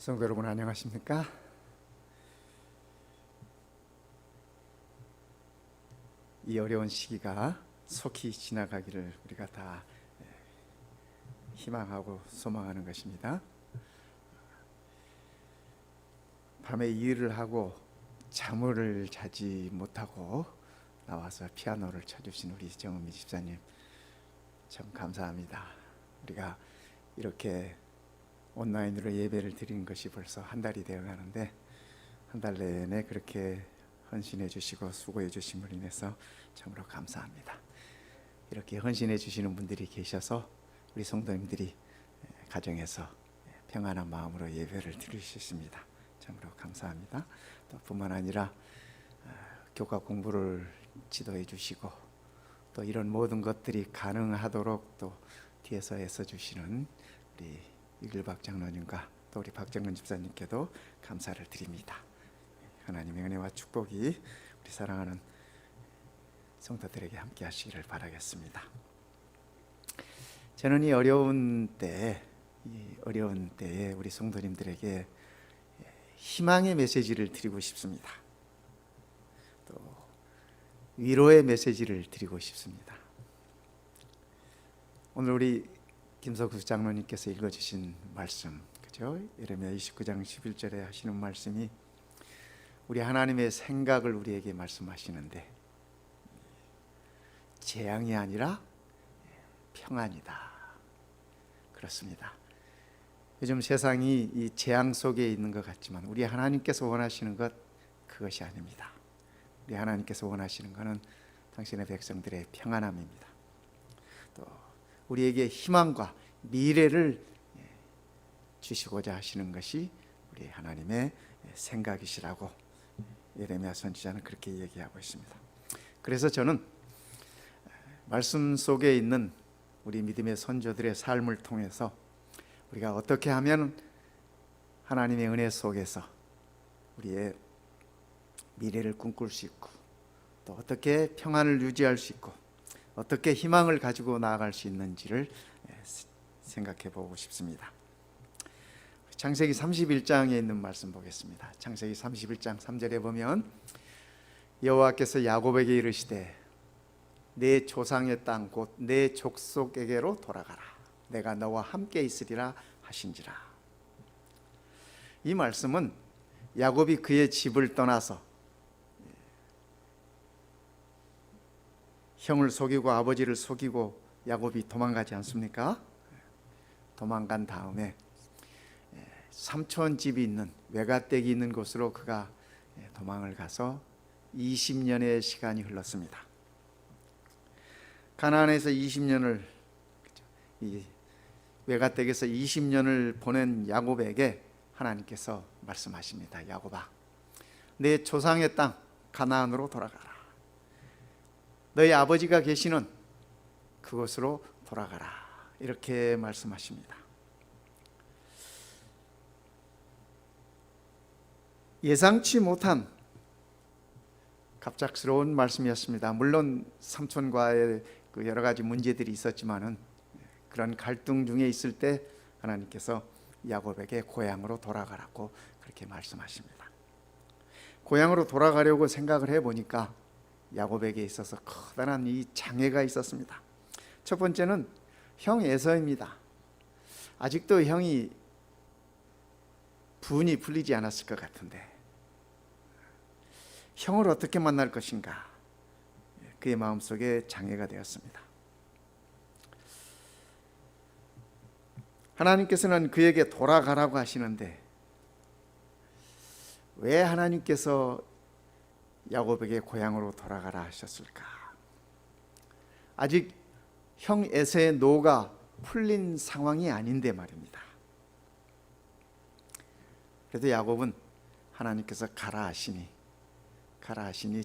성도 여러분 안녕하십니까? 이 어려운 시기가 속히 지나가기를 우리가 다 희망하고 소망하는 것입니다. 밤에 일을 하고 잠을 자지 못하고 나와서 피아노를 쳐주신 우리 정은미 집사님 참 감사합니다. 우리가 이렇게 온라인으로 예배를 드리는 것이 벌써 한 달이 되어 가는데 한 달 내내 그렇게 헌신해 주시고 수고해 주심으로 인해서 참으로 감사합니다. 이렇게 헌신해 주시는 분들이 계셔서 우리 성도님들이 가정에서 평안한 마음으로 예배를 드릴 수 있습니다. 참으로 감사합니다. 또 뿐만 아니라 교과 공부를 지도해 주시고 또 이런 모든 것들이 가능하도록 또 뒤에서 애써 주시는 우리 이글박 장로님과 또 우리 박정근 집사님께도 감사를 드립니다. 하나님의 은혜와 축복이 우리 사랑하는 성도들에게 함께 하시기를 바라겠습니다. 저는 이 어려운 때에 우리 성도님들에게 희망의 메시지를 드리고 싶습니다. 또 위로의 메시지를 드리고 싶습니다. 오늘 우리 김석수 장로님께서 읽어주신 말씀, 그죠? 예레미야 29장 11절에 하시는 말씀이 우리 하나님의 생각을 우리에게 말씀하시는데 재앙이 아니라 평안이다. 그렇습니다. 요즘 세상이 이 재앙 속에 있는 것 같지만 우리 하나님께서 원하시는 것 그것이 아닙니다. 우리 하나님께서 원하시는 것은 당신의 백성들의 평안함입니다. 또 우리에게 희망과 미래를 주시고자 하시는 것이 우리 하나님의 생각이시라고 예레미야 선지자는 그렇게 얘기하고 있습니다. 그래서 저는 말씀 속에 있는 우리 믿음의 선조들의 삶을 통해서 우리가 어떻게 하면 하나님의 은혜 속에서 우리의 미래를 꿈꿀 수 있고 또 어떻게 평안을 유지할 수 있고 어떻게 희망을 가지고 나아갈 수 있는지를 생각해 보고 싶습니다. 창세기 31장에 있는 말씀 보겠습니다. 창세기 31장 3절에 보면 여호와께서 야곱에게 이르시되 내 조상의 땅 곧 내 족속에게로 돌아가라. 내가 너와 함께 있으리라 하신지라. 이 말씀은 야곱이 그의 집을 떠나서 형을 속이고 아버지를 속이고 야곱이 도망가지 않습니까? 도망간 다음에 삼촌 집이 있는 외갓댁이 있는 곳으로 그가 도망을 가서 20년의 시간이 흘렀습니다. 가나안에서 20년을 이 외갓댁에서 20년을 보낸 야곱에게 하나님께서 말씀하십니다. 야곱아, 내 조상의 땅 가나안으로 돌아가라. 너희 아버지가 계시는 그곳으로 돌아가라. 이렇게 말씀하십니다. 예상치 못한 갑작스러운 말씀이었습니다. 물론 삼촌과의 그 여러 가지 문제들이 있었지만은 그런 갈등 중에 있을 때 하나님께서 야곱에게 고향으로 돌아가라고 그렇게 말씀하십니다. 고향으로 돌아가려고 생각을 해보니까 야곱에게 있어서 커다란 이 장애가 있었습니다. 첫 번째는 형 에서입니다. 아직도 형이 분이 풀리지 않았을 것 같은데 형을 어떻게 만날 것인가, 그의 마음속에 장애가 되었습니다. 하나님께서는 그에게 돌아가라고 하시는데 왜 하나님께서 야곱에게 고향으로 돌아가라 하셨을까? 아직 형 에서의 노가 풀린 상황이 아닌데 말입니다. 그래도 야곱은 하나님께서 가라 하시니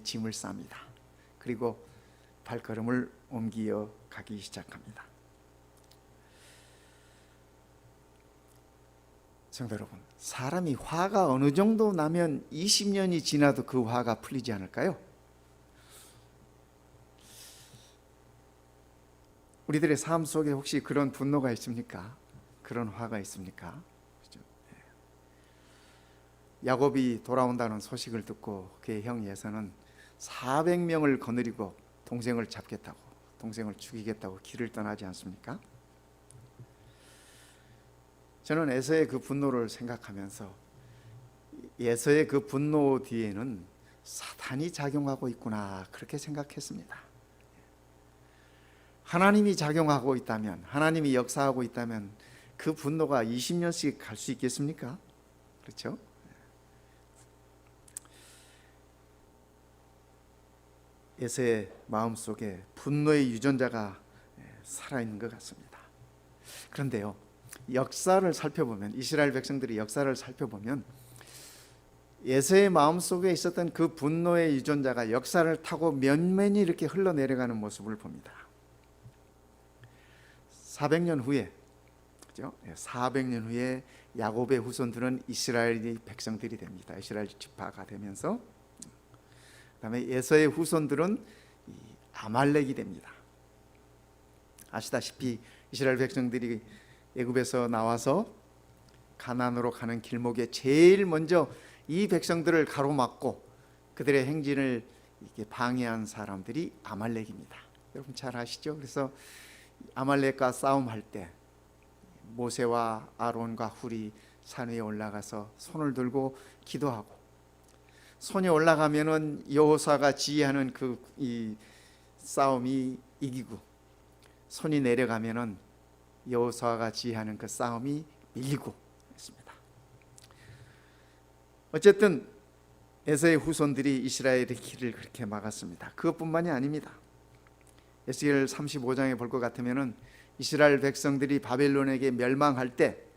짐을 쌉니다. 그리고 발걸음을 옮겨 가기 시작합니다. 성도 여러분, 사람이 화가 어느 정도 나면 20년이 지나도 그 화가 풀리지 않을까요? 우리들의 삶 속에 혹시 그런 분노가 있습니까? 그런 화가 있습니까? 그렇죠? 야곱이 돌아온다는 소식을 듣고 그의 형 에서는 400명을 거느리고 동생을 잡겠다고, 동생을 죽이겠다고 길을 떠나지 않습니까? 저는 에서의 그 분노를 생각하면서 에서의 그 분노 뒤에는 사탄이 작용하고 있구나, 그렇게 생각했습니다. 하나님이 작용하고 있다면, 하나님이 역사하고 있다면 그 분노가 20년씩 갈 수 있겠습니까? 그렇죠? 에서의 마음속에 분노의 유전자가 살아있는 것 같습니다. 그런데요, 역사를 살펴보면, 이스라엘 백성들의 역사를 살펴보면 에서의 마음속에 있었던 그 분노의 유전자가 역사를 타고 면면히 이렇게 흘러내려가는 모습을 봅니다. 400년 후에, 그죠? 400년 후에 야곱의 후손들은 이스라엘의 백성들이 됩니다. 이스라엘 지파가 되면서, 그다음에 에서의 후손들은 아말렉이 됩니다. 아시다시피 이스라엘 백성들이 애굽에서 나와서 가나안으로 가는 길목에 제일 먼저 이 백성들을 가로막고 그들의 행진을 이렇게 방해한 사람들이 아말렉입니다. 여러분 잘 아시죠? 그래서 아말렉과 싸움할 때 모세와 아론과 훌이 산 위에 올라가서 손을 들고 기도하고, 손이 올라가면은 여호수아가 지휘하는 이 싸움이 이기고, 손이 내려가면은 여호수아가 지휘하는 그 싸움이 밀리고 했습니다. 어쨌든 에서의 후손들이 이스라엘의 길을 그렇게 막았습니다. 그것뿐만이 아닙니다. 에스겔 35장에 볼 것 같으면은 이스라엘 백성들이 바벨론에게 멸망할 때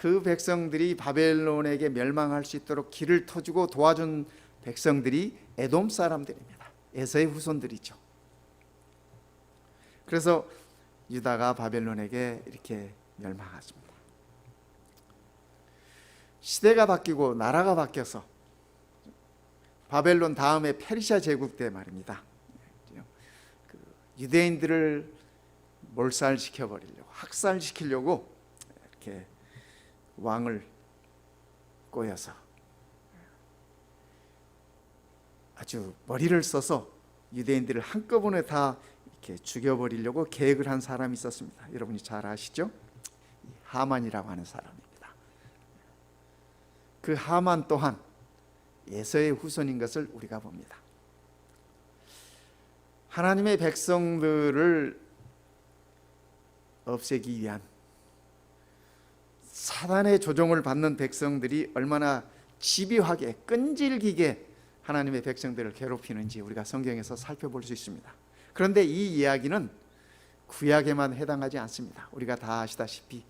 그 백성들이 바벨론에게 멸망할 수 있도록 길을 터주고 도와준 백성들이 에돔 사람들입니다. 에서의 후손들이죠. 그래서 유다가 바벨론에게 이렇게 멸망했습니다. 시대가 바뀌고 나라가 바뀌어서 바벨론 다음에 페르시아 제국 때 말입니다, 유대인들을 몰살시켜버리려고, 학살시키려고 이렇게 왕을 꼬여서 아주 머리를 써서 유대인들을 한꺼번에 다 이렇게 죽여버리려고 계획을 한 사람이 있었습니다. 여러분이 잘 아시죠? 하만이라고 하는 사람입니다. 그 하만 또한 에서의 후손인 것을 우리가 봅니다. 하나님의 백성들을 없애기 위한 사단의 조종을 받는 백성들이 얼마나 집요하게 끈질기게 하나님의 백성들을 괴롭히는지 우리가 성경에서 살펴볼 수 있습니다. 그런데 이 이야기는 구약에만 해당하지 않습니다. 우리가 다 아시다시피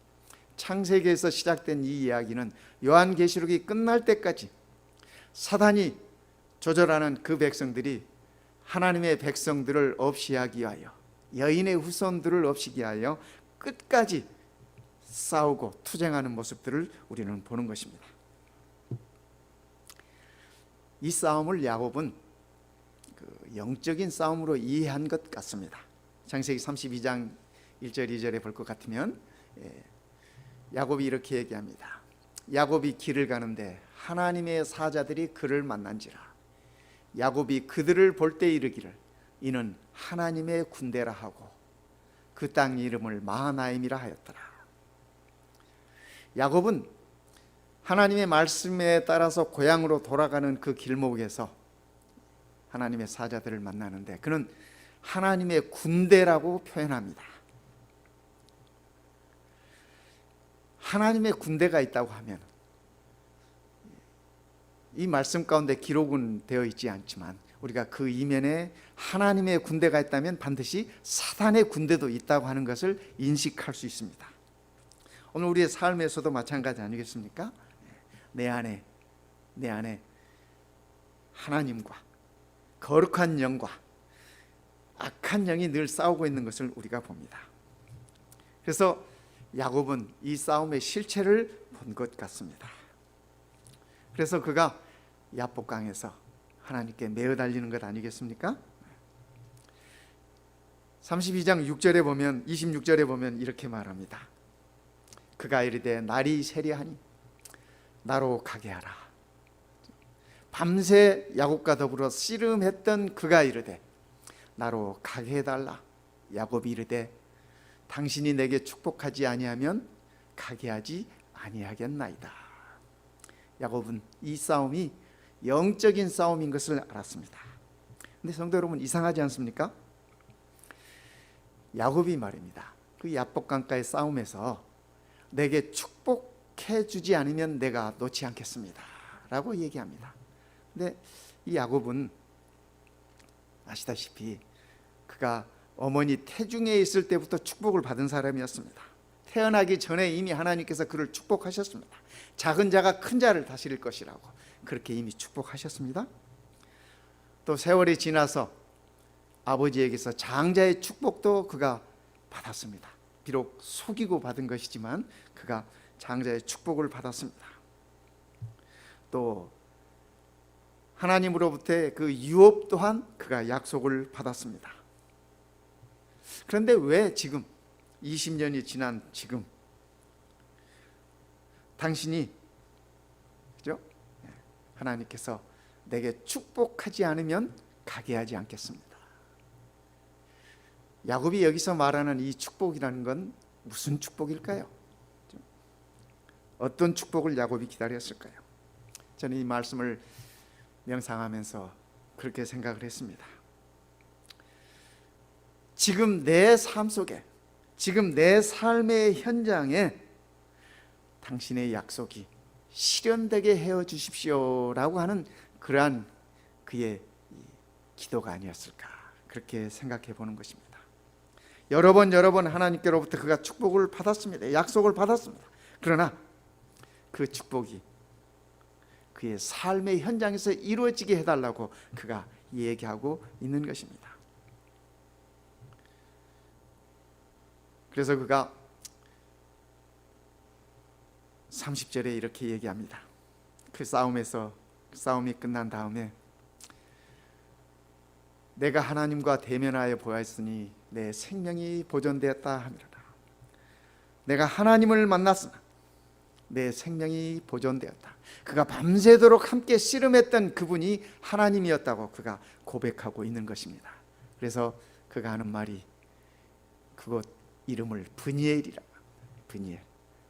창세기에서 시작된 이 이야기는 요한계시록이 끝날 때까지 사단이 조절하는 그 백성들이 하나님의 백성들을 없이 하기 위하여, 여인의 후손들을 없이게 하여 끝까지 싸우고 투쟁하는 모습들을 우리는 보는 것입니다. 이 싸움을 야곱은 영적인 싸움으로 이해한 것 같습니다. 창세기 32장 1절 2절에 볼 것 같으면 야곱이 이렇게 얘기합니다. 야곱이 길을 가는데 하나님의 사자들이 그를 만난지라. 야곱이 그들을 볼 때 이르기를 이는 하나님의 군대라 하고 그 땅 이름을 마하나임이라 하였더라. 야곱은 하나님의 말씀에 따라서 고향으로 돌아가는 그 길목에서 하나님의 사자들을 만나는데 그는 하나님의 군대라고 표현합니다. 하나님의 군대가 있다고 하면 이 말씀 가운데 기록은 되어 있지 않지만 우리가 그 이면에 하나님의 군대가 있다면 반드시 사단의 군대도 있다고 하는 것을 인식할 수 있습니다. 오늘 우리의 삶에서도 마찬가지 아니겠습니까? 내 안에 하나님과 거룩한 영과 악한 영이 늘 싸우고 있는 것을 우리가 봅니다. 그래서 야곱은 이 싸움의 실체를 본 것 같습니다. 그래서 그가 야복강에서 하나님께 매어 달리는 것 아니겠습니까? 32장 6절에 보면, 26절에 보면 이렇게 말합니다. 그가 이르되 날이 세리하니 나로 가게 하라. 밤새 야곱과 더불어 씨름했던 그가 이르되 나로 가게 해달라. 야곱이 이르되 당신이 내게 축복하지 아니하면 가게 하지 아니하겠나이다. 야곱은 이 싸움이 영적인 싸움인 것을 알았습니다. 근데 성도 여러분, 이상하지 않습니까? 야곱이 말입니다, 그 야복강가의 싸움에서 내게 축복해 주지 않으면 내가 놓지 않겠습니다 라고 얘기합니다. 근데 이 야곱은 아시다시피 그가 어머니 태중에 있을 때부터 축복을 받은 사람이었습니다. 태어나기 전에 이미 하나님께서 그를 축복하셨습니다. 작은 자가 큰 자를 다스릴 것이라고 그렇게 이미 축복하셨습니다. 또 세월이 지나서 아버지에게서 장자의 축복도 그가 받았습니다. 비록 속이고 받은 것이지만 그가 장자의 축복을 받았습니다. 또 하나님으로부터의 그 유업 또한 그가 약속을 받았습니다. 그런데 왜 지금 20년이 지난 지금 당신이, 그죠? 하나님께서 내게 축복하지 않으면 가게 하지 않겠습니다. 야곱이 여기서 말하는 이 축복이라는 건 무슨 축복일까요? 어떤 축복을 야곱이 기다렸을까요? 저는 이 말씀을 명상하면서 그렇게 생각을 했습니다. 지금 내 삶 속에, 지금 내 삶의 현장에 당신의 약속이 실현되게 해어 주십시오라고 하는 그러한 그의 기도가 아니었을까, 그렇게 생각해 보는 것입니다. 여러 번 하나님께로부터 그가 축복을 받았습니다. 약속을 받았습니다. 그러나 그 축복이 그의 삶의 현장에서 이루어지게 해달라고 그가 얘기하고 있는 것입니다. 그래서 그가 30절에 이렇게 얘기합니다. 그 싸움이 끝난 다음에 내가 하나님과 대면하여 보았으니 내 생명이 보존되었다 하미라. 내가 하나님을 만났으나 내 생명이 보존되었다. 그가 밤새도록 함께 씨름했던 그분이 하나님이었다고 그가 고백하고 있는 것입니다. 그래서 그가 하는 말이 그곳 이름을 브니엘이라, 브니엘,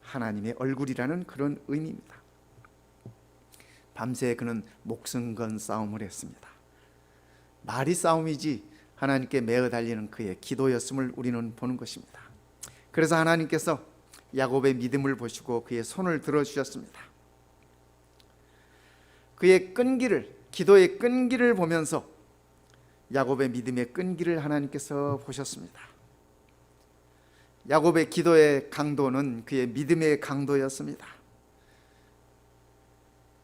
하나님의 얼굴이라는 그런 의미입니다. 밤새 그는 목숨 건 싸움을 했습니다. 말이 싸움이지 하나님께 매어 달리는 그의 기도였음을 우리는 보는 것입니다. 그래서 하나님께서 야곱의 믿음을 보시고 그의 손을 들어주셨습니다. 그의 끈기를, 기도의 끈기를 보면서 야곱의 믿음의 끈기를 하나님께서 보셨습니다. 야곱의 기도의 강도는 그의 믿음의 강도였습니다.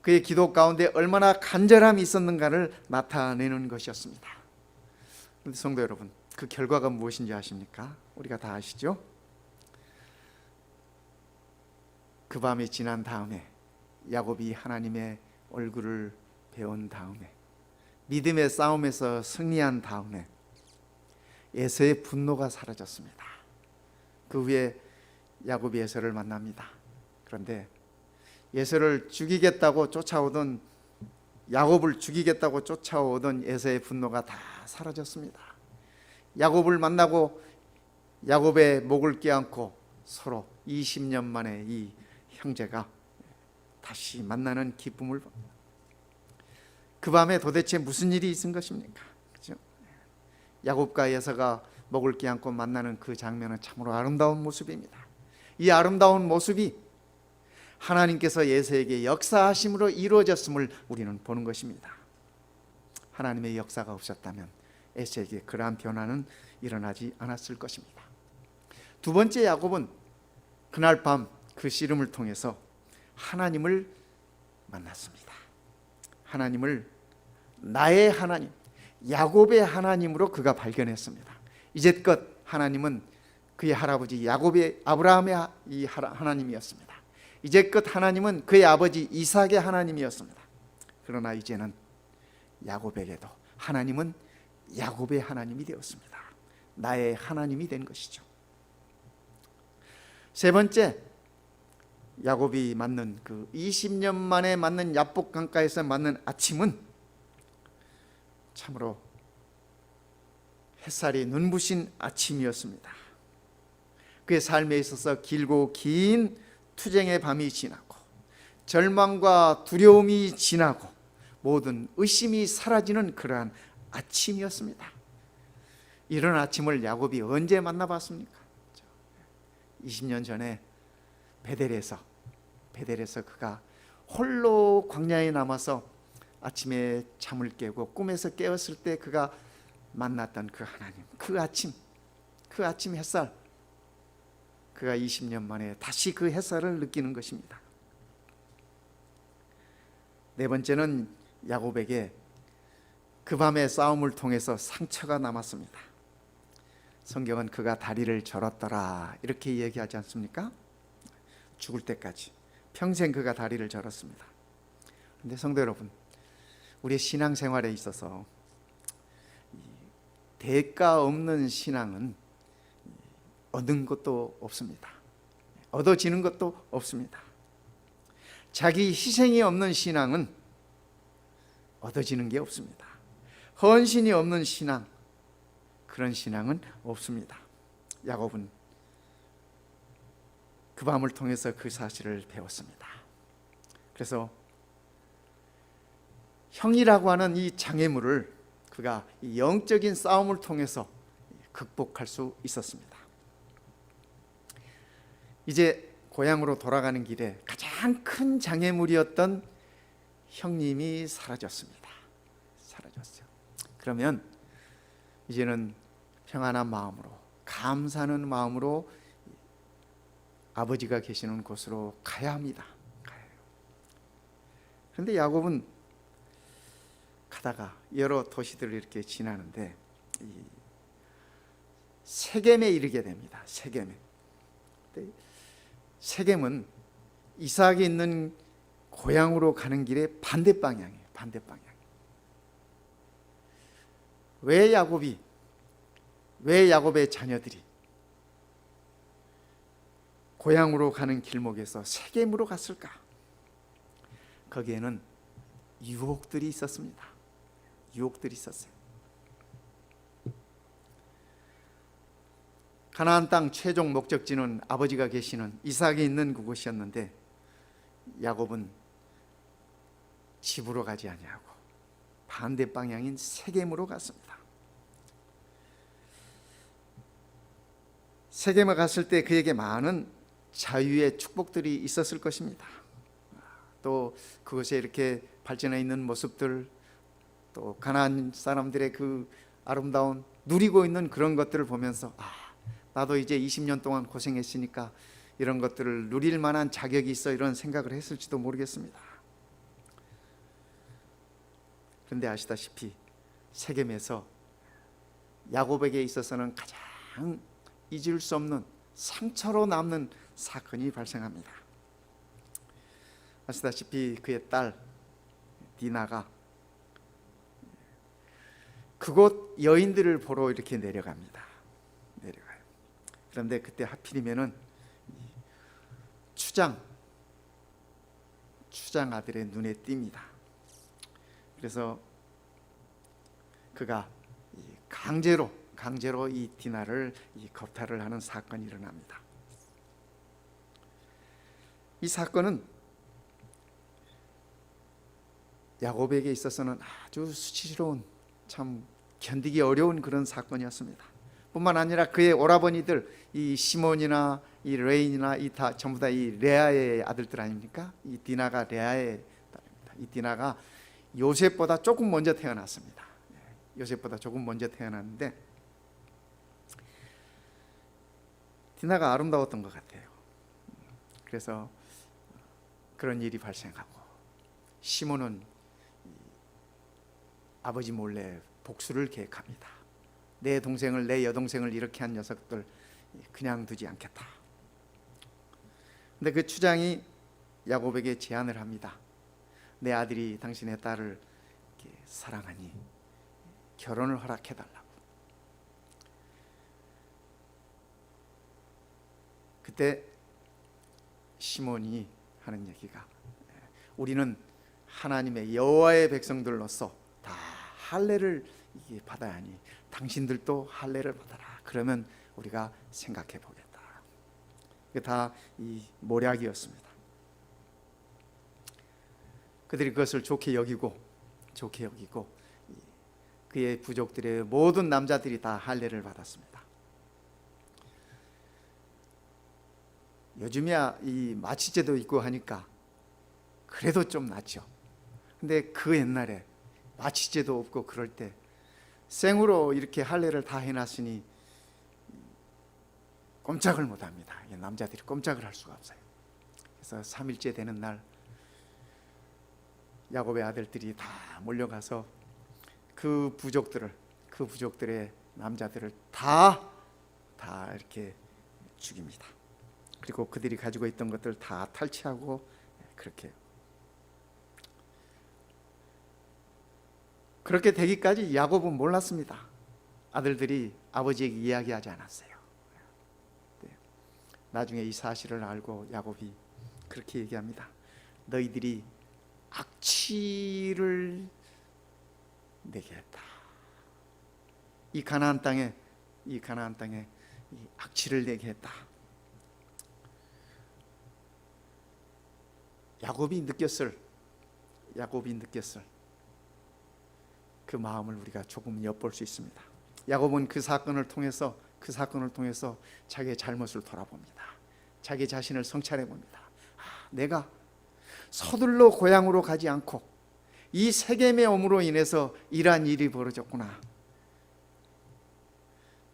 그의 기도 가운데 얼마나 간절함이 있었는가를 나타내는 것이었습니다. 그런데 성도 여러분, 그 결과가 무엇인지 아십니까? 우리가 다 아시죠? 그 밤이 지난 다음에 야곱이 하나님의 얼굴을 배운 다음에 믿음의 싸움에서 승리한 다음에 에서의 분노가 사라졌습니다. 그 후에 야곱이 에서를 만납니다. 그런데 에서를 죽이겠다고 쫓아오던, 야곱을 죽이겠다고 쫓아오던 에서의 분노가 다 사라졌습니다. 야곱을 만나고 야곱의 목을 껴안고 서로 20년 만에 이 형제가 다시 만나는 기쁨을 봅니다. 그 밤에 도대체 무슨 일이 있은 것입니까? 그렇죠? 야곱과 에서가 목을 껴안고 만나는 그 장면은 참으로 아름다운 모습입니다. 이 아름다운 모습이 하나님께서 에서에게 역사하심으로 이루어졌음을 우리는 보는 것입니다. 하나님의 역사가 없었다면 에서에게 그러한 변화는 일어나지 않았을 것입니다. 두 번째, 야곱은 그날 밤 그 씨름을 통해서 하나님을 만났습니다. 하나님을 나의 하나님, 야곱의 하나님으로 그가 발견했습니다. 이제껏 하나님은 그의 할아버지 야곱의, 아브라함의 이 하나님이었습니다. 이제껏 하나님은 그의 아버지 이삭의 하나님이었습니다. 그러나 이제는 야곱에게도 하나님은 야곱의 하나님이 되었습니다. 나의 하나님이 된 것이죠. 세 번째, 야곱이 맞는 그 20년 만에 맞는 야복 강가에서 맞는 아침은 참으로 햇살이 눈부신 아침이었습니다. 그의 삶에 있어서 길고 긴 투쟁의 밤이 지나고 절망과 두려움이 지나고 모든 의심이 사라지는 그러한 아침이었습니다. 이런 아침을 야곱이 언제 만나봤습니까? 20년 전에 베델에서 그가 홀로 광야에 남아서 아침에 잠을 깨고 꿈에서 깨었을 때 그가 만났던 그 하나님, 그 아침 햇살, 그가 20년 만에 다시 그 햇살을 느끼는 것입니다. 네 번째는 야곱에게 그 밤의 싸움을 통해서 상처가 남았습니다. 성경은 그가 다리를 절었더라 이렇게 얘기하지 않습니까? 죽을 때까지 평생 그가 다리를 절었습니다. 그런데 성도 여러분, 우리의 신앙생활에 있어서 대가 없는 신앙은 얻은 것도 없습니다. 얻어지는 것도 없습니다. 자기 희생이 없는 신앙은 얻어지는 게 없습니다. 헌신이 없는 신앙, 그런 신앙은 없습니다. 야곱은 그 밤을 통해서 그 사실을 배웠습니다. 그래서 형이라고 하는 이 장애물을 그가 영적인 싸움을 통해서 극복할 수 있었습니다. 이제 고향으로 돌아가는 길에 가장 큰 장애물이었던 형님이 사라졌습니다. 사라졌어요. 그러면 이제는 평안한 마음으로, 감사하는 마음으로 아버지가 계시는 곳으로 가야 합니다. 그런데 야곱은 가다가 여러 도시들을 이렇게 지나는데 세겜에 이르게 됩니다. 세겜은 이삭이 있는 고향으로 가는 길의 반대 방향이에요. 왜 야곱의 자녀들이 고향으로 가는 길목에서 세겜으로 갔을까? 거기에는 유혹들이 있었습니다. 가나안 땅 최종 목적지는 아버지가 계시는 이삭이 있는 그곳이었는데 야곱은 집으로 가지 아니하고 반대 방향인 세겜으로 갔습니다. 세겜에 갔을 때 그에게 많은 자유의 축복들이 있었을 것입니다. 또 그곳에 이렇게 발전해 있는 모습들, 또 가나안 사람들의 그 아름다운 누리고 있는 그런 것들을 보면서 나도 이제 20년 동안 고생했으니까 이런 것들을 누릴 만한 자격이 있어, 이런 생각을 했을지도 모르겠습니다. 그런데 아시다시피 세겜에서 야곱에게 있어서는 가장 잊을 수 없는 상처로 남는 사건이 발생합니다. 아시다시피 그의 딸 디나가 그곳 여인들을 보러 이렇게 내려가요. 그런데 그때 하필이면은 추장 아들의 눈에 띕니다. 그래서 그가 강제로 이 디나를 겁탈을 하는 사건이 일어납니다. 이 사건은 야곱에게 있어서는 아주 수치스러운, 참 견디기 어려운 그런 사건이었습니다. 뿐만 아니라 그의 오라버니들, 이 시몬이나 이 레인이나 이 다 전부 다 이 레아의 아들들 아닙니까? 이 디나가 레아의 딸입니다. 이 디나가 요셉보다 조금 먼저 태어났습니다. 요셉보다 조금 먼저 태어났는데 디나가 아름다웠던 것 같아요. 그래서 그런 일이 발생하고 시몬은 아버지 몰래 복수를 계획합니다. 내 여동생을 이렇게 한 녀석들 그냥 두지 않겠다. 근데 그 추장이 야곱에게 제안을 합니다. 내 아들이 당신의 딸을 사랑하니 결혼을 허락해달라고. 그때 시몬이 하는 얘기가, 우리는 하나님의 여호와의 백성들로서 다 할례를 받아야 하니 당신들도 할례를 받아라. 그러면 우리가 생각해 보겠다. 이게 다 이 모략이었습니다. 그들이 그것을 좋게 여기고 그의 부족들의 모든 남자들이 다 할례를 받았습니다. 요즘이야 이 마취제도 있고 하니까 그래도 좀 낫죠. 근데 그 옛날에 마취제도 없고 그럴 때 생으로 이렇게 할례를 다 해놨으니 꼼짝을 못합니다. 남자들이 꼼짝을 할 수가 없어요. 그래서 3일째 되는 날 야곱의 아들들이 다 몰려가서 그 부족들의 남자들을 다 이렇게 죽입니다. 그리고 그들이 가지고 있던 것들 다 탈취하고 그렇게 되기까지 야곱은 몰랐습니다. 아들들이 아버지에게 이야기하지 않았어요. 나중에 이 사실을 알고 야곱이 그렇게 얘기합니다. 너희들이 악취를 내게 했다. 이 가나안 땅에 이 악취를 내게 했다. 야곱이 느꼈을 그 마음을 우리가 조금 엿볼 수 있습니다. 야곱은 그 사건을 통해서 자기의 잘못을 돌아봅니다. 자기 자신을 성찰해 봅니다. 내가 서둘러 고향으로 가지 않고 이 세겜의 엄으로 인해서 이러한 일이 벌어졌구나.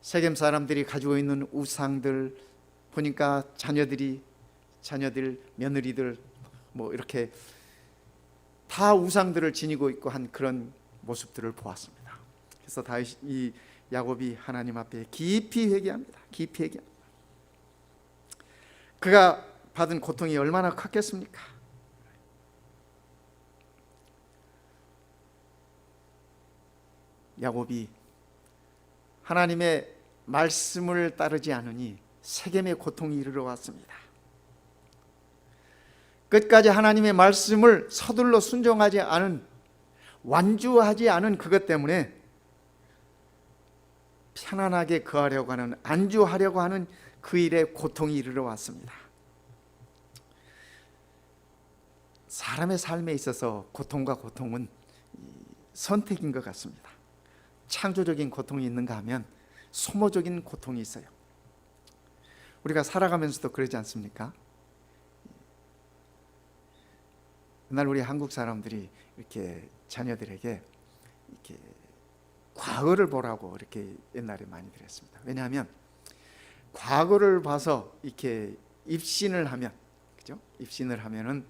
세겜 사람들이 가지고 있는 우상들 보니까 자녀들, 며느리들 이렇게 다 우상들을 지니고 있고 한 그런 모습들을 보았습니다. 그래서 이 야곱이 하나님 앞에 깊이 회개합니다. 그가 받은 고통이 얼마나 컸겠습니까? 야곱이 하나님의 말씀을 따르지 않으니 세겜의 고통이 이르러 왔습니다. 끝까지 하나님의 말씀을 서둘러 순종하지 않은, 완주하지 않은 그것 때문에 편안하게 거하려고 하는, 안주하려고 하는 그 일에 고통이 이르러 왔습니다. 사람의 삶에 있어서 고통과 고통은 선택인 것 같습니다. 창조적인 고통이 있는가 하면 소모적인 고통이 있어요. 우리가 살아가면서도 그러지 않습니까? 옛날 우리 한국 사람들이 이렇게 자녀들에게 이렇게 과거를 보라고 이렇게 옛날에 많이 그랬습니다. 왜냐하면 과거를 봐서 이렇게 입신을 하면, 그죠? 입신을 하면은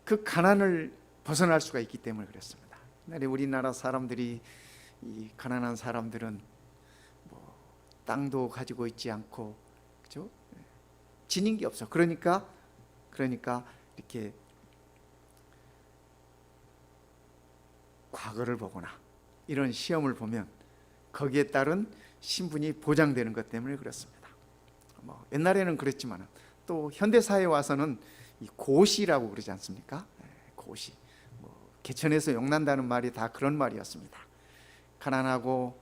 그 가난을 벗어날 수가 있기 때문에 그랬습니다. 옛날에 우리나라 사람들이, 이 가난한 사람들은 땅도 가지고 있지 않고, 그죠? 지닌 게 없어. 그러니까 이렇게 과거를 보거나 이런 시험을 보면 거기에 따른 신분이 보장되는 것 때문에 그렇습니다. 옛날에는 그랬지만 또 현대사회에 와서는 이 고시라고 그러지 않습니까? 고시. 개천에서 용난다는 말이 다 그런 말이었습니다. 가난하고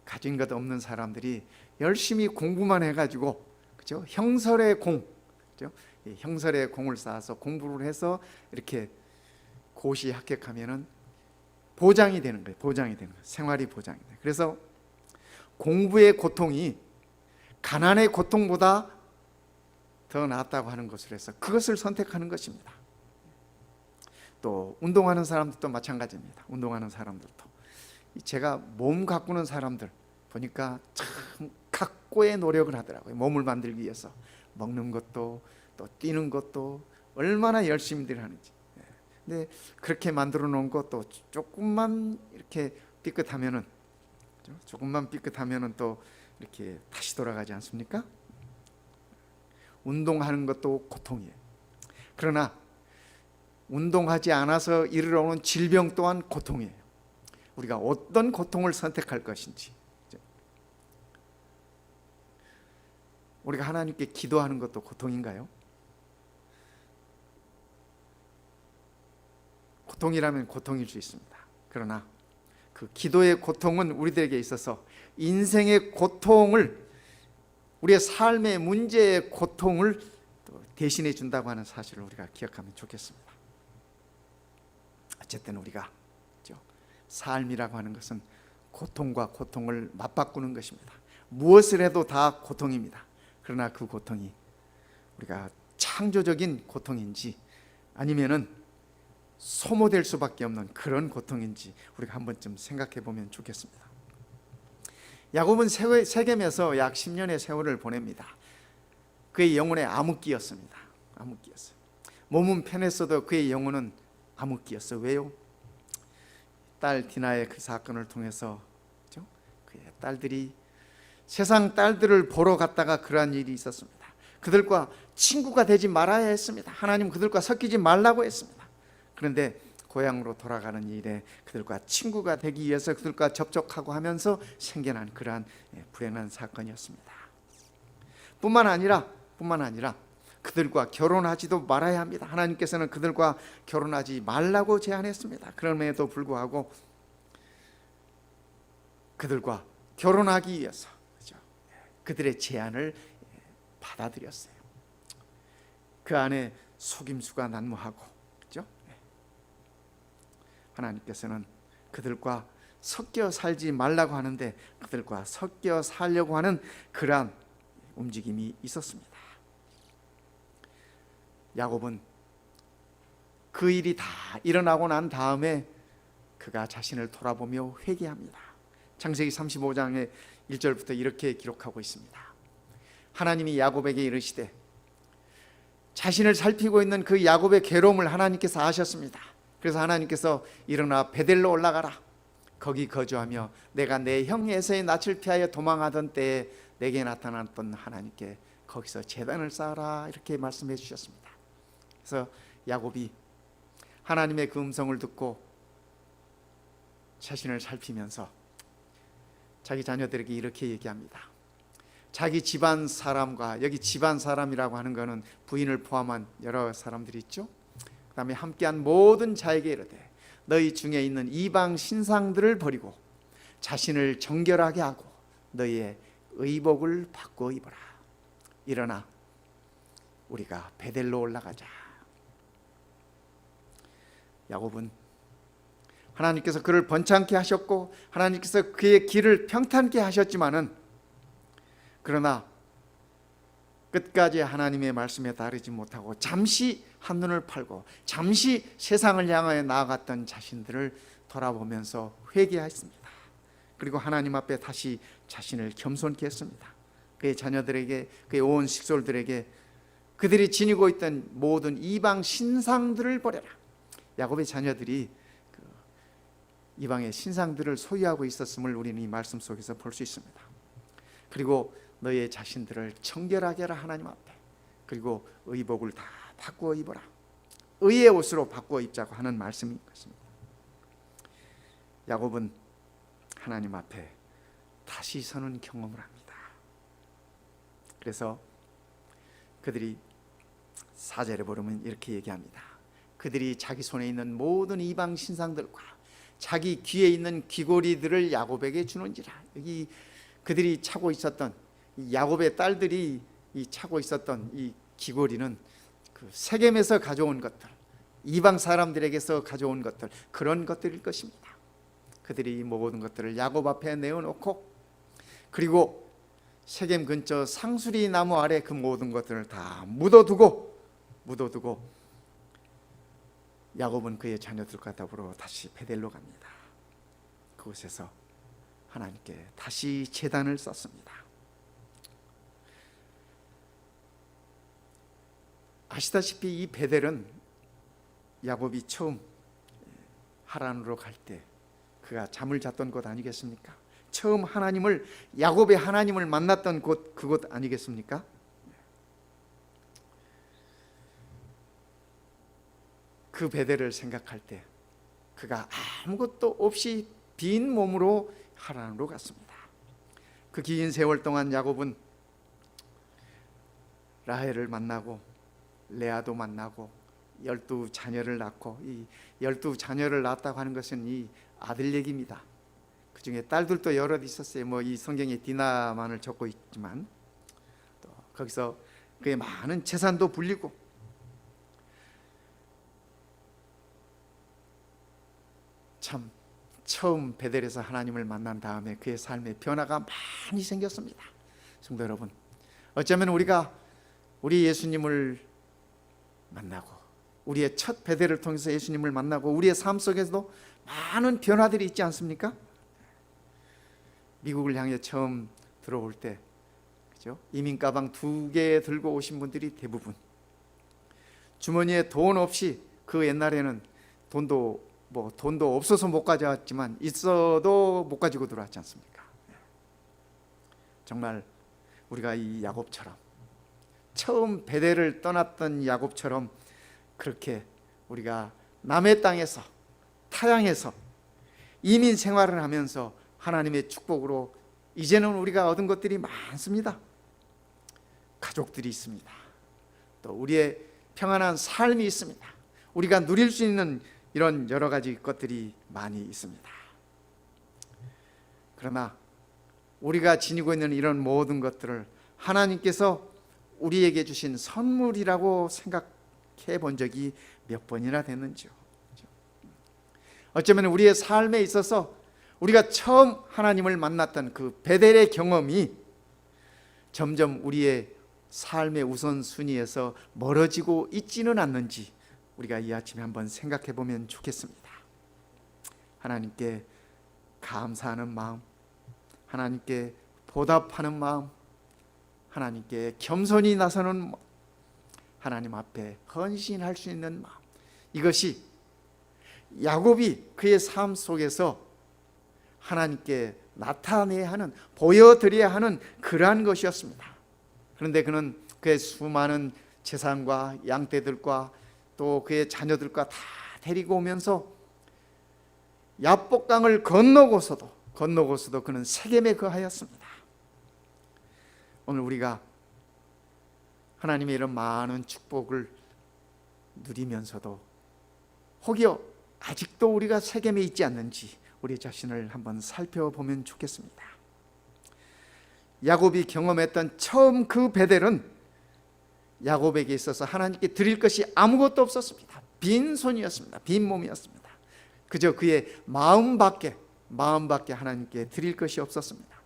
가진 것 없는 사람들이 열심히 공부만 해가지고, 그죠? 형설의 공, 그죠? 형설의 공을 쌓아서 공부를 해서 이렇게 고시 합격하면은 보장이 되는 거예요. 생활이 보장이 돼요. 그래서 공부의 고통이 가난의 고통보다 더 낫다고 하는 것을 해서 그것을 선택하는 것입니다. 또 운동하는 사람들도 마찬가지입니다. 운동하는 사람들도 제가 몸 가꾸는 사람들 보니까 참 각고의 노력을 하더라고요. 몸을 만들기 위해서 먹는 것도 또 뛰는 것도 얼마나 열심히들 하는지. 근데 그렇게 만들어 놓은 것도 조금만 이렇게 삐끗하면은 또 이렇게 다시 돌아가지 않습니까? 운동하는 것도 고통이에요. 그러나 운동하지 않아서 이르러오는 질병 또한 고통이에요. 우리가 어떤 고통을 선택할 것인지. 우리가 하나님께 기도하는 것도 고통인가요? 고통이라면 고통일 수 있습니다. 그러나 그 기도의 고통은 우리들에게 있어서 인생의 고통을, 우리의 삶의 문제의 고통을 대신해 준다고 하는 사실을 우리가 기억하면 좋겠습니다. 어쨌든 우리가 삶이라고 하는 것은 고통과 고통을 맞바꾸는 것입니다. 무엇을 해도 다 고통입니다. 그러나 그 고통이 우리가 창조적인 고통인지 아니면은 소모될 수밖에 없는 그런 고통인지 우리가 한 번쯤 생각해 보면 좋겠습니다. 야곱은 세겜에서 약 10년의 세월을 보냅니다. 그의 영혼에 암흑기였습니다. 암흑기였어요. 몸은 편했어도 그의 영혼은 암흑기였어요. 왜요? 딸 디나의 그 사건을 통해서 그의 딸들이 세상 딸들을 보러 갔다가 그러한 일이 있었습니다. 그들과 친구가 되지 말아야 했습니다. 하나님 그들과 섞이지 말라고 했습니다. 그런데 고향으로 돌아가는 일에 그들과 친구가 되기 위해서 그들과 접촉하고 하면서 생겨난 그러한 불행한 사건이었습니다. 뿐만 아니라 그들과 결혼하지도 말아야 합니다. 하나님께서는 그들과 결혼하지 말라고 제안했습니다. 그럼에도 불구하고 그들과 결혼하기 위해서 그들의 제안을 받아들였어요. 그 안에 속임수가 난무하고, 그렇죠? 하나님께서는 그들과 섞여 살지 말라고 하는데 그들과 섞여 살려고 하는 그러한 움직임이 있었습니다. 야곱은 그 일이 다 일어나고 난 다음에 그가 자신을 돌아보며 회개합니다. 창세기 35장의 1절부터 이렇게 기록하고 있습니다. 하나님이 야곱에게 이르시되, 자신을 살피고 있는 그 야곱의 괴로움을 하나님께서 아셨습니다. 그래서 하나님께서 일어나 베델로 올라가라. 거기 거주하며 내가 내 형 에서의 낯을 피하여 도망하던 때에 내게 나타났던 하나님께 거기서 제단을 쌓아라, 이렇게 말씀해 주셨습니다. 그래서 야곱이 하나님의 그 음성을 듣고 자신을 살피면서 자기 자녀들에게 이렇게 얘기합니다. 자기 집안 사람과, 여기 집안 사람이라고 하는 것은 부인을 포함한 여러 사람들이 있죠. 그 다음에 함께한 모든 자에게 이르되, 너희 중에 있는 이방 신상들을 버리고 자신을 정결하게 하고 너희의 의복을 바꾸어 입어라. 일어나 우리가 베델로 올라가자. 야곱은 하나님께서 그를 번창케 하셨고 하나님께서 그의 길을 평탄케 하셨지만은, 그러나 끝까지 하나님의 말씀에 따르지 못하고 잠시 한눈을 팔고 잠시 세상을 향하여 나아갔던 자신들을 돌아보면서 회개했습니다. 그리고 하나님 앞에 다시 자신을 겸손케 했습니다. 그의 자녀들에게, 그의 온 식솔들에게 그들이 지니고 있던 모든 이방 신상들을 버려라. 야곱의 자녀들이 이방의 신상들을 소유하고 있었음을 우리는 이 말씀 속에서 볼 수 있습니다. 그리고 너의 자신들을 청결하게 하라, 하나님 앞에. 그리고 의복을 다 바꾸어 입어라. 의의 옷으로 바꾸어 입자고 하는 말씀인 것입니다. 야곱은 하나님 앞에 다시 서는 경험을 합니다. 그래서 그들이 4절에 보면 이렇게 얘기합니다. 그들이 자기 손에 있는 모든 이방 신상들과 자기 귀에 있는 귀고리들을 야곱에게 주는지라. 여기 그들이 차고 있었던, 야곱의 딸들이 차고 있었던 이 귀고리는 그 세겜에서 가져온 것들, 이방 사람들에게서 가져온 것들, 그런 것들일 것입니다. 그들이 이 모든 것들을 야곱 앞에 내어놓고, 그리고 세겜 근처 상수리 나무 아래 그 모든 것들을 다 묻어두고 야곱은 그의 자녀들과 더불어 다시 베델로 갑니다. 그곳에서 하나님께 다시 제단을 쌓습니다. 아시다시피 이 베델은 야곱이 처음 하란으로 갈 때 그가 잠을 잤던 곳 아니겠습니까? 처음 야곱의 하나님을 만났던 곳, 그곳 아니겠습니까? 그 베델을 생각할 때 그가 아무것도 없이 빈 몸으로 하란으로 갔습니다. 그 긴 세월 동안 야곱은 라헬을 만나고 레아도 만나고 12자녀를 낳고, 이 12자녀를 낳았다고 하는 것은 이 아들 얘기입니다. 그 중에 딸들도 여럿 있었어요. 뭐 이 성경에 디나만을 적고 있지만 또 거기서 그의 많은 재산도 불리고, 참 처음 베델에서 하나님을 만난 다음에 그의 삶에 변화가 많이 생겼습니다. 성도 여러분, 어쩌면 우리가 우리 예수님을 만나고, 우리의 첫 베델을 통해서 예수님을 만나고 우리의 삶 속에서도 많은 변화들이 있지 않습니까? 미국을 향해 처음 들어올 때, 그죠? 이민 가방 2개 들고 오신 분들이 대부분, 주머니에 돈 없이, 그 옛날에는 돈도 없어서 못 가져왔지만 있어도 못 가지고 들어왔지 않습니까? 정말 우리가 이 야곱처럼, 처음 베델을 떠났던 야곱처럼, 그렇게 우리가 남의 땅에서, 타향에서 이민 생활을 하면서 하나님의 축복으로 이제는 우리가 얻은 것들이 많습니다. 가족들이 있습니다. 또 우리의 평안한 삶이 있습니다. 우리가 누릴 수 있는 이런 여러 가지 것들이 많이 있습니다. 그러나 우리가 지니고 있는 이런 모든 것들을 하나님께서 우리에게 주신 선물이라고 생각해 본 적이 몇 번이나 됐는지요. 어쩌면 우리의 삶에 있어서 우리가 처음 하나님을 만났던 그 베델의 경험이 점점 우리의 삶의 우선순위에서 멀어지고 있지는 않는지 우리가 이 아침에 한번 생각해 보면 좋겠습니다. 하나님께 감사하는 마음, 하나님께 보답하는 마음, 하나님께 겸손히 나서는 마음, 하나님 앞에 헌신할 수 있는 마음, 이것이 야곱이 그의 삶 속에서 하나님께 나타내야 하는, 보여드려야 하는 그러한 것이었습니다. 그런데 그는 그의 수많은 재산과 양떼들과 또 그의 자녀들과 다 데리고 오면서 야복강을 건너고서도 그는 세겜에 거하였습니다. 오늘 우리가 하나님의 이런 많은 축복을 누리면서도 혹여 아직도 우리가 세겜에 있지 않는지 우리 자신을 한번 살펴보면 좋겠습니다. 야곱이 경험했던 처음 그 베델은 야곱에게 있어서 하나님께 드릴 것이 아무것도 없었습니다. 빈손이었습니다. 빈 몸이었습니다. 그저 그의 마음밖에 하나님께 드릴 것이 없었습니다.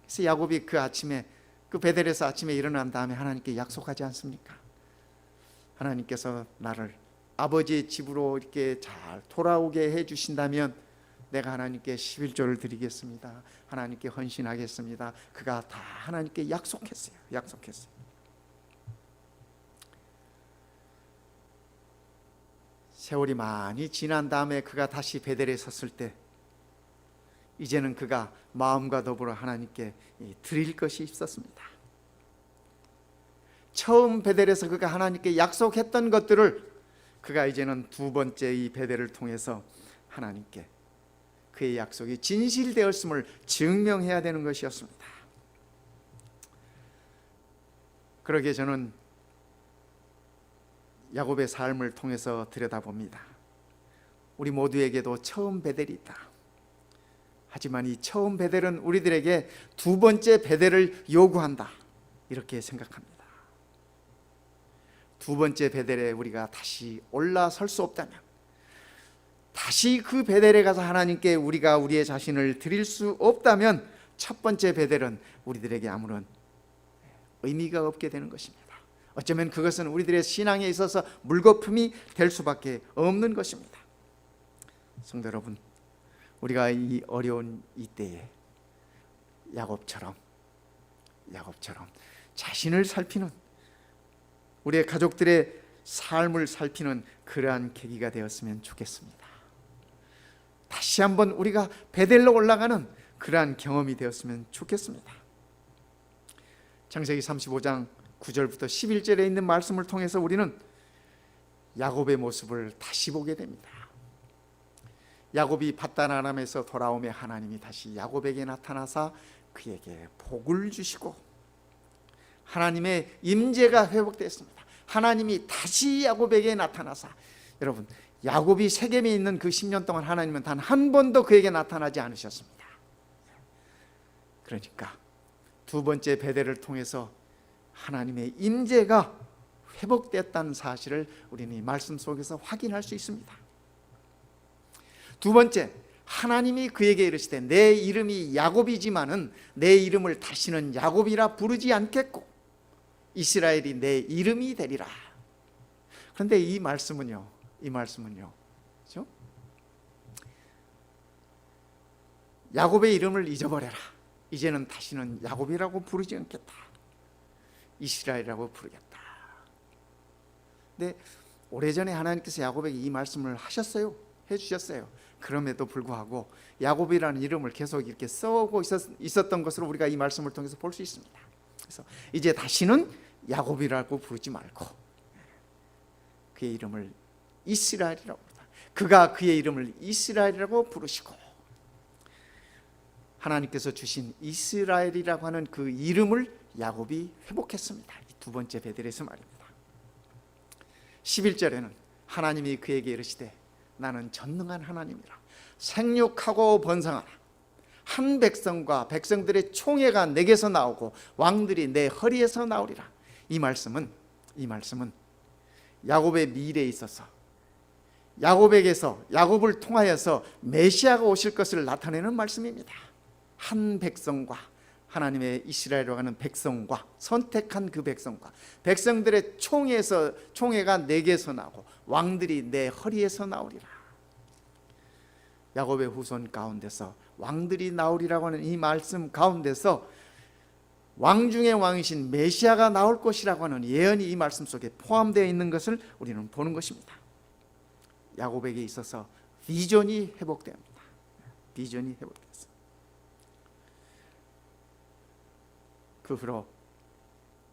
그래서 야곱이 그 아침에, 그 베델에서 아침에 일어난 다음에 하나님께 약속하지 않습니까? 하나님께서 나를 아버지의 집으로 이렇게 잘 돌아오게 해주신다면 내가 하나님께 11조를 드리겠습니다. 하나님께 헌신하겠습니다. 그가 다 하나님께 약속했어요. 세월이 많이 지난 다음에 그가 다시 베델에 섰을 때 이제는 그가 마음과 더불어 하나님께 드릴 것이 있었습니다. 처음 베델에서 그가 하나님께 약속했던 것들을 그가 이제는 두 번째 이 베델을 통해서 하나님께 그의 약속이 진실되었음을 증명해야 되는 것이었습니다. 그러기에 저는 야곱의 삶을 통해서 들여다봅니다. 우리 모두에게도 처음 베델이 있다. 하지만 이 처음 베델은 우리들에게 두 번째 베델을 요구한다, 이렇게 생각합니다. 두 번째 베델에 우리가 다시 올라설 수 없다면, 다시 그 베델에 가서 하나님께 우리가 우리의 자신을 드릴 수 없다면 첫 번째 베델은 우리들에게 아무런 의미가 없게 되는 것입니다. 어쩌면 그것은 우리들의 신앙에 있어서 물거품이 될 수밖에 없는 것입니다. 성도 여러분, 우리가 이 어려운 이때에 야곱처럼 자신을 살피는, 우리의 가족들의 삶을 살피는 그러한 계기가 되었으면 좋겠습니다. 다시 한번 우리가 베델로 올라가는 그러한 경험이 되었으면 좋겠습니다. 창세기 35장 9절부터 11절에 있는 말씀을 통해서 우리는 야곱의 모습을 다시 보게 됩니다. 야곱이 밧단 아람에서 돌아오며 하나님이 다시 야곱에게 나타나사 그에게 복을 주시고 하나님의 임재가 회복되었습니다. 하나님이 다시 야곱에게 나타나사, 여러분, 야곱이 세겜에 있는 그 10년 동안 하나님은 단 한 번도 그에게 나타나지 않으셨습니다. 그러니까 두 번째 베델을 통해서 하나님의 임재가 회복됐다는 사실을 우리는 이 말씀 속에서 확인할 수 있습니다. 두 번째, 하나님이 그에게 이르시되 내 이름이 야곱이지만은 내 이름을 다시는 야곱이라 부르지 않겠고 이스라엘이 내 이름이 되리라. 그런데 이 말씀은요, 그렇죠? 야곱의 이름을 잊어버려라. 이제는 다시는 야곱이라고 부르지 않겠다. 이스라엘이라고 부르겠다. 근데 오래전에 하나님께서 야곱에게 이 말씀을 하셨어요. 해주셨어요. 그럼에도 불구하고 야곱이라는 이름을 계속 이렇게 써오고 있었던 것으로 우리가 이 말씀을 통해서 볼 수 있습니다. 그래서 이제 다시는 야곱이라고 부르지 말고 그의 이름을 이스라엘이라고 부르다. 그가 그의 이름을 이스라엘이라고 부르시고 하나님께서 주신 이스라엘이라고 하는 그 이름을 야곱이 회복했습니다. 이 두 번째 베델에서 말입니다. 11절에는 하나님이 그에게 이르시되 나는 전능한 하나님이라. 생육하고 번성하라. 한 백성과 백성들의 총회가 내게서 나오고 왕들이 내 허리에서 나오리라. 이 말씀은 야곱의 미래에 있어서 야곱에게서, 야곱을 통하여서 메시아가 오실 것을 나타내는 말씀입니다. 한 백성과, 하나님의 이스라엘이라고 하는 백성과, 선택한 그 백성과 백성들의 총회가 내게서 나오고 왕들이 내 허리에서 나오리라. 야곱의 후손 가운데서 왕들이 나오리라고 하는 이 말씀 가운데서 왕 중의 왕이신 메시아가 나올 것이라고 하는 예언이 이 말씀 속에 포함되어 있는 것을 우리는 보는 것입니다. 야곱에게 있어서 비전이 회복됩니다. 비전이 회복됐습니다. 그 후로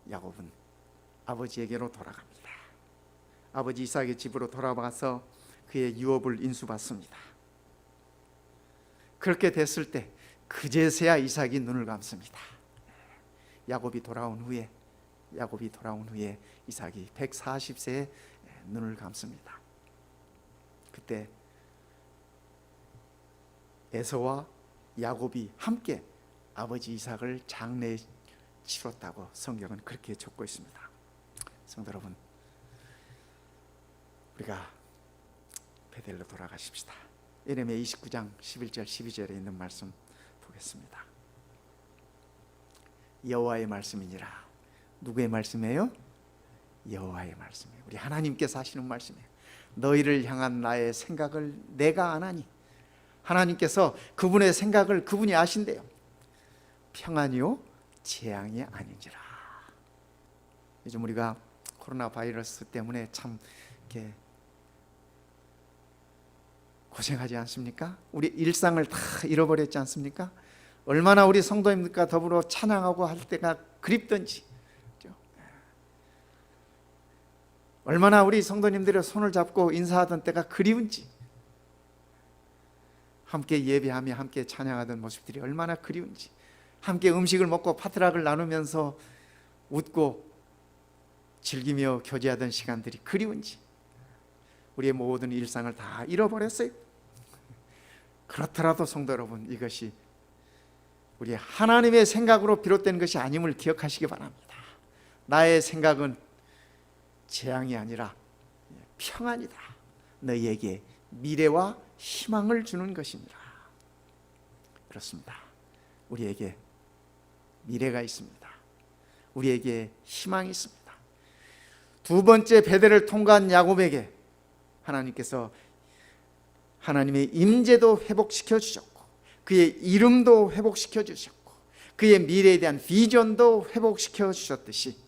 야곱은 아버지에게로 돌아갑니다. 아버지 이삭의 집으로 돌아가서 그의 유업을 인수받습니다. 그렇게 됐을 때 그제서야 이삭이 눈을 감습니다. 야곱이 돌아온 후에 이삭이 140세에 눈을 감습니다. 그때 에서와 야곱이 함께 아버지 이삭을 장례 치렀다고 성경은 그렇게 적고 있습니다. 성도 여러분, 우리가 베델로 돌아가십시다. 예레미야 29장 11절 12절에 있는 말씀 보겠습니다. 여호와의 말씀이니라. 누구의 말씀이에요? 여호와의 말씀이에요. 우리 하나님께서 하시는 말씀이에요. 너희를 향한 나의 생각을 내가 아나니. 하나님께서 그분의 생각을 그분이 아신대요. 평안이요 재앙이 아니니라. 요즘 우리가 코로나 바이러스 때문에 참 이렇게 고생하지 않습니까? 우리 일상을 다 잃어버렸지 않습니까? 얼마나 우리 성도님들과 더불어 찬양하고 할 때가 그립던지, 얼마나 우리 성도님들의 손을 잡고 인사하던 때가 그리운지, 함께 예배하며 함께 찬양하던 모습들이 얼마나 그리운지, 함께 음식을 먹고 파트락을 나누면서 웃고 즐기며 교제하던 시간들이 그리운지, 우리의 모든 일상을 다 잃어버렸어요. 그렇더라도 성도 여러분, 이것이 우리 하나님의 생각으로 비롯된 것이 아님을 기억하시기 바랍니다. 나의 생각은 재앙이 아니라 평안이다. 너희에게 미래와 희망을 주는 것입니다. 그렇습니다. 우리에게 미래가 있습니다. 우리에게 희망이 있습니다. 두 번째 베델을 통과한 야곱에게 하나님께서 하나님의 임재도 회복시켜 주셨고 그의 이름도 회복시켜 주셨고 그의 미래에 대한 비전도 회복시켜 주셨듯이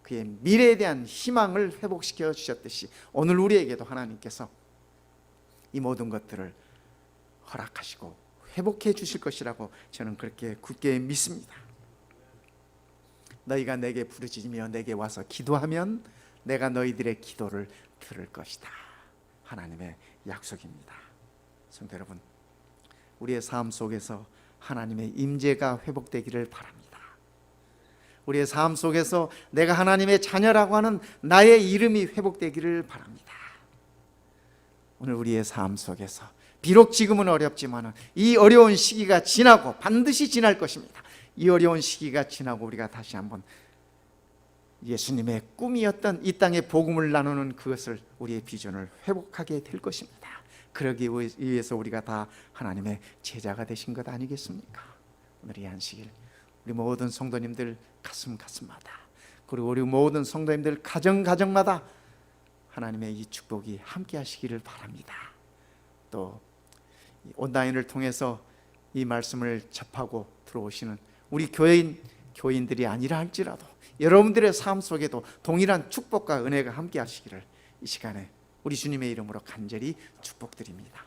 그의 미래에 대한 희망을 회복시켜 주셨듯이 오늘 우리에게도 하나님께서 이 모든 것들을 허락하시고 회복해 주실 것이라고 저는 그렇게 굳게 믿습니다. 너희가 내게 부르짖으며 내게 와서 기도하면 내가 너희들의 기도를 들을 것이다. 하나님의 약속입니다. 성도 여러분, 우리의 삶 속에서 하나님의 임재가 회복되기를 바랍니다. 우리의 삶 속에서 내가 하나님의 자녀라고 하는 나의 이름이 회복되기를 바랍니다. 오늘 우리의 삶 속에서 비록 지금은 어렵지만 이 어려운 시기가 지나고 반드시 지날 것입니다. 이 어려운 시기가 지나고 우리가 다시 한번 예수님의 꿈이었던 이 땅의 복음을 나누는 그것을, 우리의 비전을 회복하게 될 것입니다. 그러기 위해서 우리가 다 하나님의 제자가 되신 것 아니겠습니까? 오늘 이 안식일 우리 모든 성도님들 가슴마다, 그리고 우리 모든 성도님들 가정마다 하나님의 이 축복이 함께 하시기를 바랍니다. 또 온라인을 통해서 이 말씀을 접하고 들어오시는 우리 교인들이 아니라 할지라도 여러분들의 삶 속에도 동일한 축복과 은혜가 함께 하시기를 이 시간에 우리 주님의 이름으로 간절히 축복드립니다.